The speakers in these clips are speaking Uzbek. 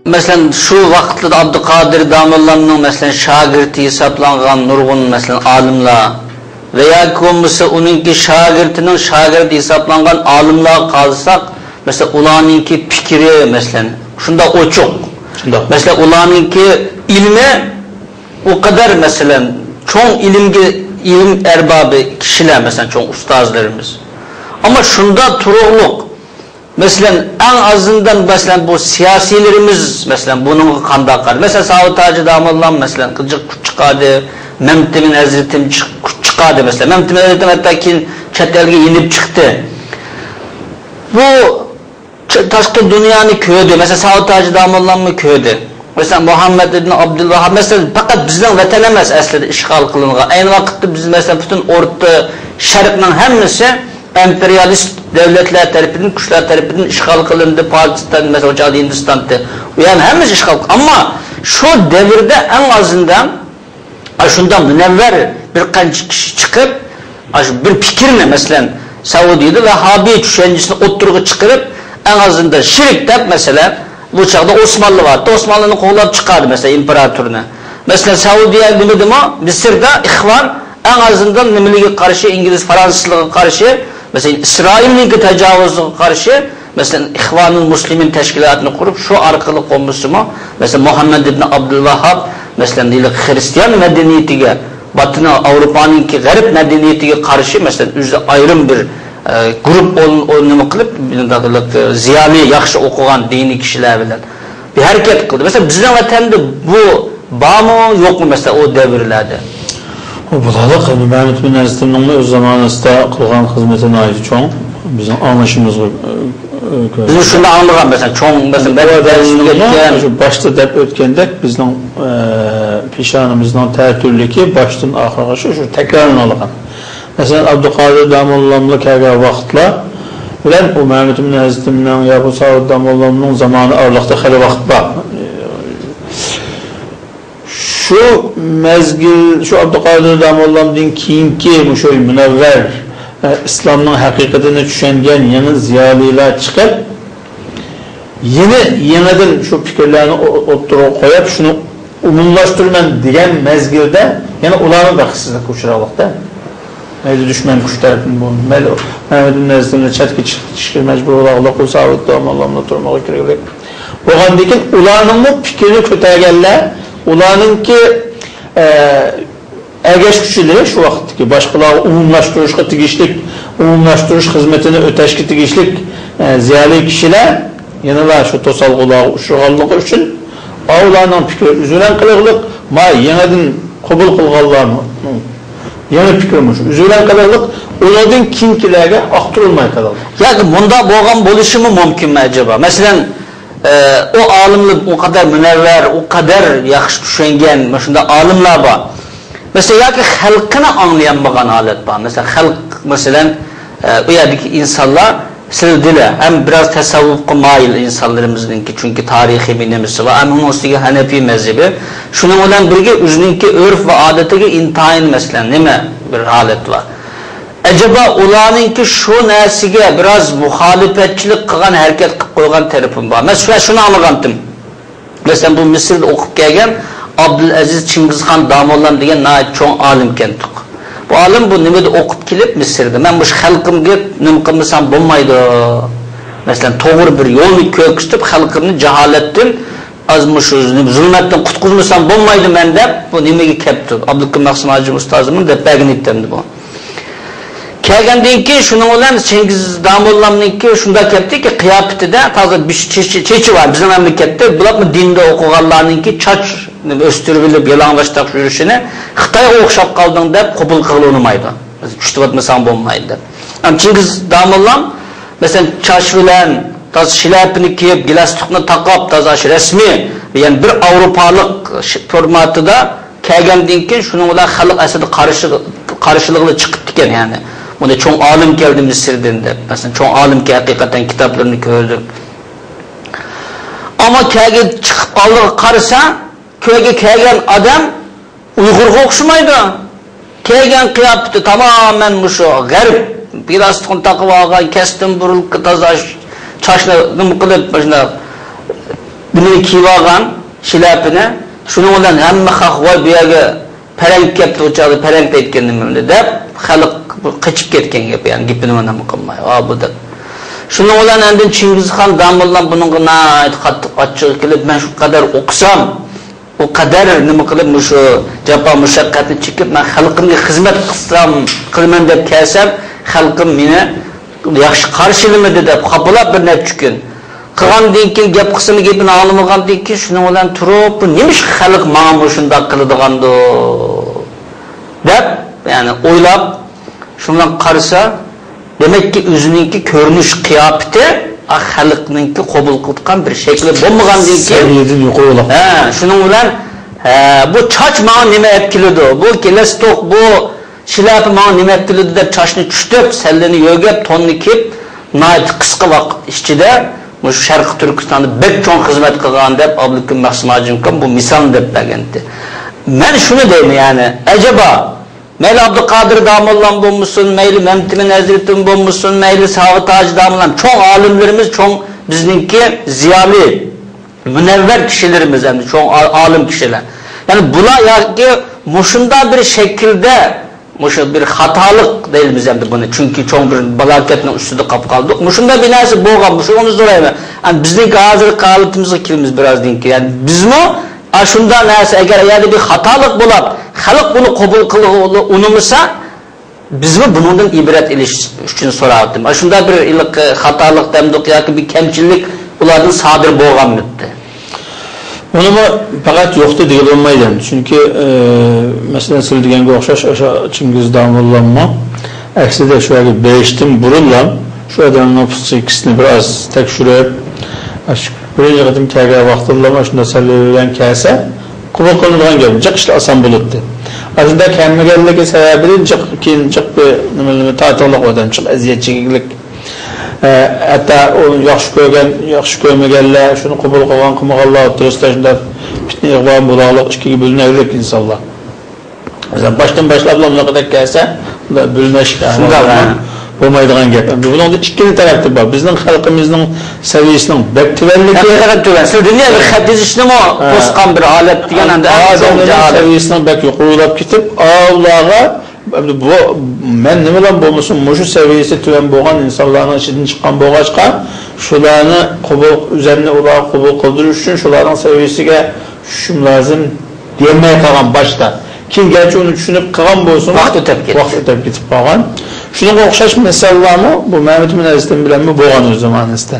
Mesela şu vaqtda Abdülkadir Damollonning mesela şagirdi hisoblangan nurg'un mesela olimlar veya bo'lmasa uningki shogirdining shogirdi hisoblangan olimlar qolsak, mesela ularningki fikri mesela shunda ochiq. Mesela ularningki ilmi o kadar mesela çoğun ilim erbabı kişiler mesela çoğun ustazlarımız. Ama şunda turuqluq. Mesela en azından mesela bu siyasilerimiz mesela bunun qandaqar. Mesela Saud Hacı Damollon mesela qıcıq çıqadı, Memtimin Hazretim çıqadı mesela. Memtimin Hazretim hatta ki chet elga inib chiqdi. Bu tashqi dunyoni ko'rdi. Mesela Saud Hacı Damollon mu ko'rdi? Mesela Muhammed ibn Abdülvahhab mesela fakat bizden vatan emas aslida işgal qilingan. Aynı vaqtda biz mesela bütün O'rta Sharqning hammasi emperyalist devletler tarafından, güçler tarafından işgal kılındı. Pakistan mesela Hindistan'da. Yani hammasi işgal. Ama şu devirde en azından şundan münevver bir qancha kişi çıkıp bir fikirle mesela Saudi'de Vehhabi düşüncesini oturgu çıkarıp en azından şirk dep mesela bu çağda Osmanlı vardı. Osmanlı'nın qo'llab çıkardı mesela imparatoruna. Mesela Saudiya nimedi mi? Mısır'da ihvan en azından nimelige karşı İngiliz, Fransızlığa karşı mesela İsrail'in tecavüzüne karşı mesela İhvanul Müslimin teşkilatını kurup şu arkalı olmuşu mu? Mesela Muhammed ibn Abdülvahhab mesela Hristiyan medeniyetiyle Batı'na Avrupa'nın ki garip medeniyetiyle karşı mesela ayrım bir grup onu kılıp ziyali yaxşı okugan dini kişiler bilen bir hareket kıldı. Mesela bizden vatanda bu var mı yok mu mesela o devirlerde? O bulalıq Mehmet bin Hazretim'nin öz zamanında kılgan hizmetine ait çoğun bizim anlaşımız bizim şunda anlayan mesela çoğun mesela başta dep ötkendek bizim pişanımızdan tertürlüki baştan ahıra şu tekrarını algan. Mesela Abdülkadir Damollon'la kelgan vaqtla bilen o Mehmet bin Hazretim'nin ya bu Saud Damollon'un zamanı aralıqda hali vaqt var. Şu mezgil, şu Abdülkadir Damollon'dan kiyinki bu şöyle münevver İslam'ın hakikatini düşüngen yeni ziyaliler çıkıp yeniden şu fikirlerini oturup koyup şunu umumlaştırman diyen mezgilde yani ulanı da kısızlık uçuralıqda. Meyli düşman kuş tarafından bu. Mehmet'in nezdinde çetki çıkır mecbur olaqla qul Saud Damollon'la turmağı kirek. Oğandikin ulanın fikrini kötəgəller, ulanın ki ergeç güçleri şu vaxtdaki başqaları umumlaştırışqa tigişlik, umumlaştırış hizmetini öteşki tigişlik ziyali kişiler yanılar şu tosalgılağı uçurğanlığı üçün ulanın fikri üzülen qılığılık ma yeniden qobul qılğanlarını yani fikirmiş. Üzülen kadarlık onların kimkilerine aktarılmaya kadar. Yani bunda boğan buluşu mu mümkün mü acaba? Mesela o alimlik o kadar münevver, o kadar yaxşı düşüngen, mesela alimler var. Mesela ya ki halkını anlayanmayan alet var. Mesela halk mesela o yerdeki insanlar sildiler. Hem biraz tasavvufqa mail insanlarımızınki çünkü tarihi minnemisi var. Hem onun Hanefi mezhebi. Şunun olan birge özününki örf ve adetiga intayin mesela nime bir halet var. Acaba ularınki şu narsiga biraz muhalifetçilik qilgan hareket qilib qo'ygan tarafim var. Mesela şunu anlagandim. Mesela bu Mısır'da o'qib kelgan Abdülaziz Chingizxon Damollon degan cho'ng olim kendik. Bu alim bu nimada o'qib kelib Mısır'da. Men bu xalqimga nima qilmasam bo'lmaydi. Mesela to'g'ri bir yo'lni ko'rsatib xalqimni jaholatdan azmış zulmatdan qutqizmasam bo'lmaydi men deb bu nimaga kelibdi. Abdulkim Maqsim Hoji ustozimning deb bergan endi bu. Kelgandan keyin shuning bilan Chingiz Damollonniki shunda kelibdiki qiyofatida toza chechi var bizim mamlakatda bularni dinda o'qiganlarningki choch o'stirib bilib yalang'ochda yurishini Xitoyga o'xshab qolding deb qabul qilinmaydi. Kuchli bo'lmasam bo'lmaydi. Ham Chingiz Damollon mesela choch bilan toza shilapini kiyib, gilastukni taqib, toza rasmiy, yani bir Avrupalik formatida kelgandan keyin shuning bilan xalq aslida qarshiliqli chiqib ekan yani. Bunda çoğun alim geldi Mısır'dan deb. Mesela çoğun alim ki hakikaten kitaplarını gördüm. Ama köyge çıkıp aldığı karısa, köyge kelgen adam Uygur'a okşamaydı. Kelgen kıyafeti tamamen şu garip. Biraz takıp algan, kestim burul, taza çaşını kılıp başına buni kiyib olgan shilapini, shuning bilan hamma xalq bu yerga parang kelibdi, o'chaqda parang aytgandim deb xalq qochib ketgan gap, ya'ni gapini mana qilmay. Bu deb. Shuning bilan endi Chingizxon Damollan buningga nayt qattiq ochchiq kelib, men shu qadar o'qisam, o kadar nima qilib shu jafo mushaqqatni chekib, men xalqimga xizmat qilman deb kelsam, xalqim meni yaxshi qarshilamadi deb qabulab bir necha kun qilgandan keyin gap qismi gapini olmagandan keyin shuning bilan turib, bu nima xalq menga shunday qiladigandu deb, ya'ni o'ylab shundan qarasa, demakki o'zininki ko'rinish qiyofati xalqninki qabul qilgan bir shakli bo'lmagandan keyin shuning bilan bu choch menga nima olib keladi, bu kelastok, bu shilapa menga nima olib keladi deb chochni tushtirib, sallani yo'gab, tonni kiyib, nayt qisqa vaqt ichida bu Sharq Turkistonda bek cho'ng xizmat qilgan deb Abdukim Mahsimajimkam bu misol deb bergandi. Men shuni deyman, ya'ni ajaba mayli Abduqodir Damollan bo'lmasin, mayli Mamtimin Hazretim bo'lmasin, mayli Savi Toj Damollan, cho'ng olimlarimiz, cho'ng bizningki ziyoli, munavvar kishilarimiz, endi cho'ng olim kishilar. Ya'ni bular yoki mushunda bir shaklda, mushu bir xatolik deymiz endi buni, chunki cho'ng bir balokatning ustida qolib qoldik. Mushunda binasi bo'lgan, shuni so'rayman. Endi bizning hozirgi holatimizga kelamiz birozdan keyin. Ya'ni bizmi shunda narsa agar yana bir xatolik bo'lib, xalq buni qabul qilib unumasa, bizmi bundan ibrat olish uchun so'radim. Shunda bir iliq xatolik demdik yoki bir kamchilik ulardan sodir bo'lganmidi. Buni faqat yo'qdi degan bo'lmaydi. Chunki masalan siz deganga o'xshash o'sha Chingiz Damollanma aksida shu yerga berishdim burunlam, shu odamning psixikasini biroz tekshirib, birinchi qatim kelgan vaqtlarda shunda sallilan kelsa, qabul qilinadigan gap, jiq ishlar oson bo'libdi. Aslida kelmaganligi sababi keyin jiq bir nima ta'tillik odamchilik, aziyatchilik. Hatta o yaxshi ko'rgan, yaxshi ko'rmaganlar, shuni qabul qilgan, qilmaganlar o'rtasida shunda fitna ig'vom bo'laqliq ikkiga bo'linadigan insonlar. Masalan, boshdan boshlab ularga qadar kelsa, unda bo'linish bo'lmaydigan gap. Buning ikkala tarafi bor. Bizning xalqimizning saviyasining baktivalligi shu dunyoda xatizishnimi qo'sqan bir holat degan anda saviyasining bak yuqorilab ketib, Allohga bu men nima bilan bo'lmasin, mushu saviyasi tuvan bo'lgan insonlarning ichidan chiqqan bo'lg'achqa, shularni qabul o'zini ular qabul qildirish uchun shularning saviyasiga tushishim lozim demay qolgan boshda. Keyin garchi uni tushunib qilgan bo'lsin, vaqt o'tib ketib qolgan. Shunga o'xshash masalalarni bu Mehmet bin Aziz'dan bilanmi bo'lgan o'z zamonasida.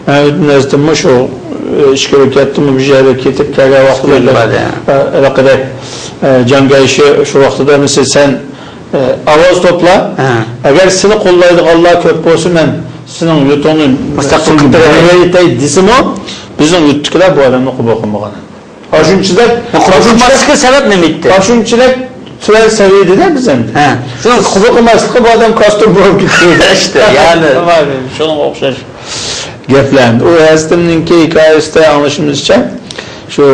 Mehmet bin Aziz'dan shu ishga ketdimi, bir yerga ketib kelgan vaqtlarda aloqada jangayishi shu vaqtida mesela sen ovoz to'pla, agar seni qo'llaydiganlar ko'p bo'lsa, men sening yutug'ini mustaqil qilib desam, bizning yutdiqlar bu odamni qabul qilmagan. Shunchilik qilmaslikka sabab nima edi? Shunchilik tuval saviyada biz endi. Shuni qabul qilmaslikka bu odam kostum bo'lib ketdi işte. Ya'ni shunga o'xshash gaplar. O hastimninki hikoyasida anglashimizcha şu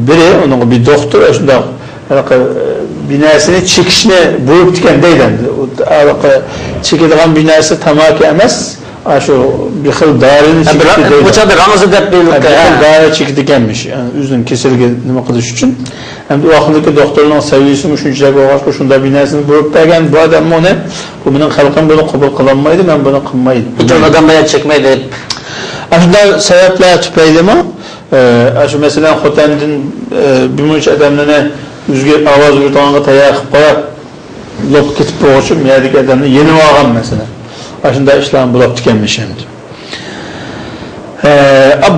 biri onun bir doktor şunda binasını çekişine bulup diken deydi. Çekildiğin binası tamaki emas. Şu bir xil daireni çekildi. Bu çadır ramazı dep birlikte. Daire çekildikenmiş. Yani üzünün kesilge nima qilish uchun. Hem de o vaqtdagi doktorning saviyasi shunchalik bo'lgan, shunda binasini bulup bergan bu odam uni bu mening xalqim buni qabul qilolmaydi, men buni qilmaydi. Bu odam bayat çekmaydi. Shunday sabablar tupaylimi? Şu mesela Xotan'dan bir müç adamlarına üzgün avaz yurtağına tayak koyup lop ketip boğuşup yerdeki adamını yeni vargan mesela. Aşında işlerini bulup tükenmiş şimdi.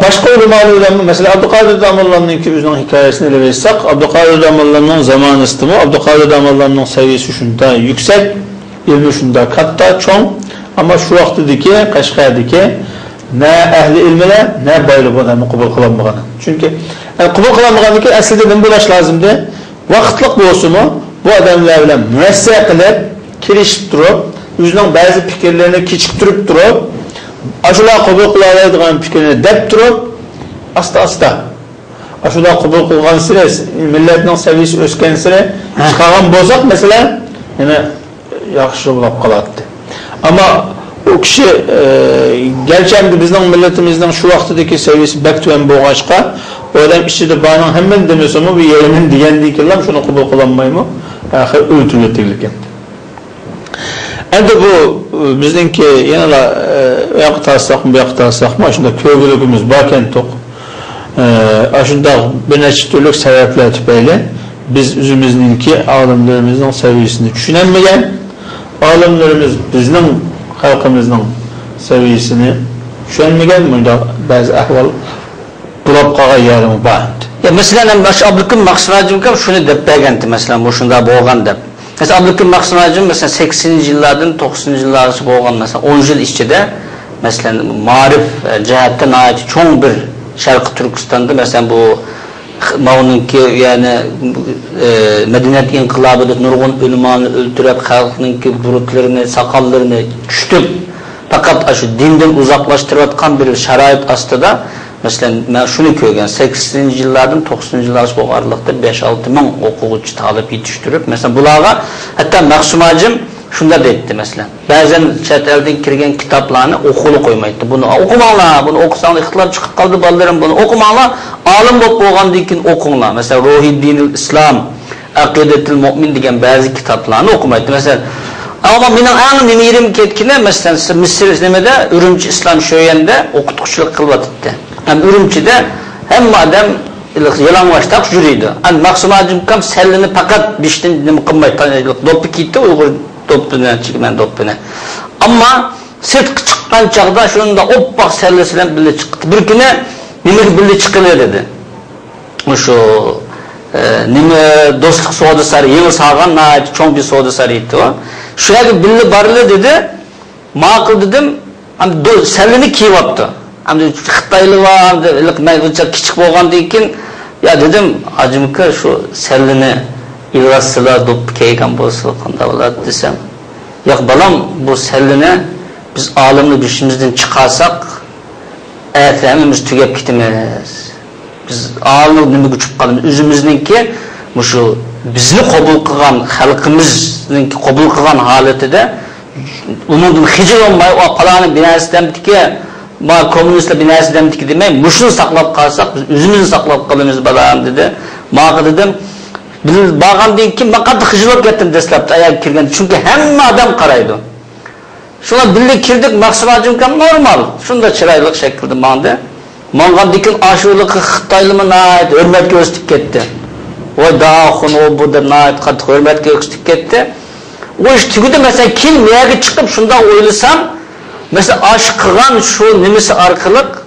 Başka ulemalardan mesela Abduqodir Damollan'ın ki bizden hikayesini ele versek, Abduqodir Damollan'ın zamanı istimi, Abduqodir Damollan'ın seviyesi şunda yüksek, ilmi şunda katta, çoğun ama şu vaxtdaki, Qashqardaki ne ehli ilmile ne baylı bu adamı qabul qılanmağını. Çünkü qabul qılanmağını ki aslında ne bulaş lazımdı? Vaqtlık bolsunmu bu adamlar bilan müessese qilib, kirishib turib, o'zining ba'zi fikrlarini kechiktirib turib, ashula qabul qiladigan fikrni deb turib, asta-asta ashula qabul qilgan sira millatning saviyasi o'sgan sira chiqargan bo'lsak, masalan, yana yaxshi bo'lib qoladi. Ama o o kişi gerçekten bizden milletimizden şu vaxtdaki seviyesi bekleyen bu ağaçka o adam içinde bana hemen demiyorsa mı bir yerinin diyen değil ki lan şunu kabul kılanmayı mı? Öğütülüyorlar. Endi bu bizdeki yana da ayaq tarsak mı, ayaq tarsak mı? Aşında köylülüğümüz baken tok. Aşında bir neçə türlük sebepler tüpeyle biz üzümüzdeki alimlerimizin seviyesini düşünemeyen, alimlerimiz bizden halkımızın seviyesini düşünemeyen bunda bazı ahval bulab qağa yarımı bağlı. Ya mesela baş Abdülküm Maksımacım şunu dep bergenti mesela bu şunda boğan dep. Mesela Abdülküm Maksımacım mesela 80-ci yıllardan 90-ci yıllar arası boğan mesela 10 yıl içinde mesela marif cihetten ait çoğun bir Şarkı Türkistan'da mesela bu Mağun'unki yani medeniyet inkılabıdır, nurgun ölümanı öldürüp halkınınki burutlarını, sakallarını küçtüp fakat şu dinden uzaklaştırıvatkan bir şarayet aslında mesela ben şunu kögen 80-ci yıllardan 90-ci yıllar arası bu aralıkta 5-6 min okuyucu talep yetiştirip mesela bulağa hatta Maksımacım şunda da etti mesela. Bazen chet elden kirgen kitaplarını okulu koymaydı. Bunu okumanlar, bunu okusan ihtilaf çıkıp kaldı ballarım bunu okumanlar. Alim bolup bolgandan keyin okunlar. Mesela Ruhiddinul İslam, Akidetul Mu'min degan bazı kitaplarını okumaydı. Mesela ama mening eng nemirim ketkine mesela Mısır nemede Ürümçi İslam şöyende okutuşuluk kılbatıttı. Hem Ürümçi'de hem madem yalanglaştak jüriydi. Hani Maksımacım kam sellini fakat biştin nemi kılmaydı. Dopu gitti Uygur topluğundan çıkman topluğuna. Ama sırt çıkan çağda şunun da oppak sellesiyle birlikte çıktı. Bir güne nimir birlikte çıkılıyor dedi. Şu nimir dostluk soğudu sarı, yeni sağan naat çoğun bir soğudu sarıydı o. Şuraya birlikte barılı dedi. Makul dedim. Sellini kiyip yaptı. Xitaylı var, küçük boğan deyken ya dedim acımka şu sellini İlgasıla dop keygan bolsa kanda bolat desem. Ya balam bu sellini biz alimli düşünümüzden çıkarsak efendimiz tügep gitmez. Biz alimli nimi güçüp kalımız. Üzümüzdeki şu bizni kabul kılgan halkımızdaki kabul kılgan haletide umudun hicil olmay o palanın binasından bitike ma komünistler binasından bitike demey muşunu saklap kalsak biz üzümüzü saklap kalımız balam dedi. Ma dedim biz bağamdan kim bakatı hıcılık ettim deslaptı ayak kirgen çünkü hemme adam karaydı. Şuna birlikte kirdik Maksımacım kam normal. Şunda çıraylık şekilde mağdı. Mağan dikin aşırılık Xitaylı naat hürmet göstük gitti. O dağın o burada naat kat hürmet göstük gitti. O iş tügüde mesela kim neye çıkıp şunda oylasam mesela aşkıgan şu nimisi arkalık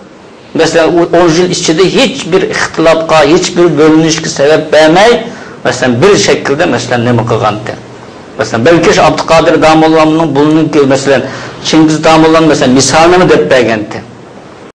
mesela 10 yıl içinde hiçbir ihtilafka hiçbir bölünüşki sebep vermey mesela bir şekilde mesela ne mukagantı. Mesela belki Abdülkadir Damoğlu'nun bunun ki mesela Çingiz Damoğlu'nun mesela misalını mı dep bergenti.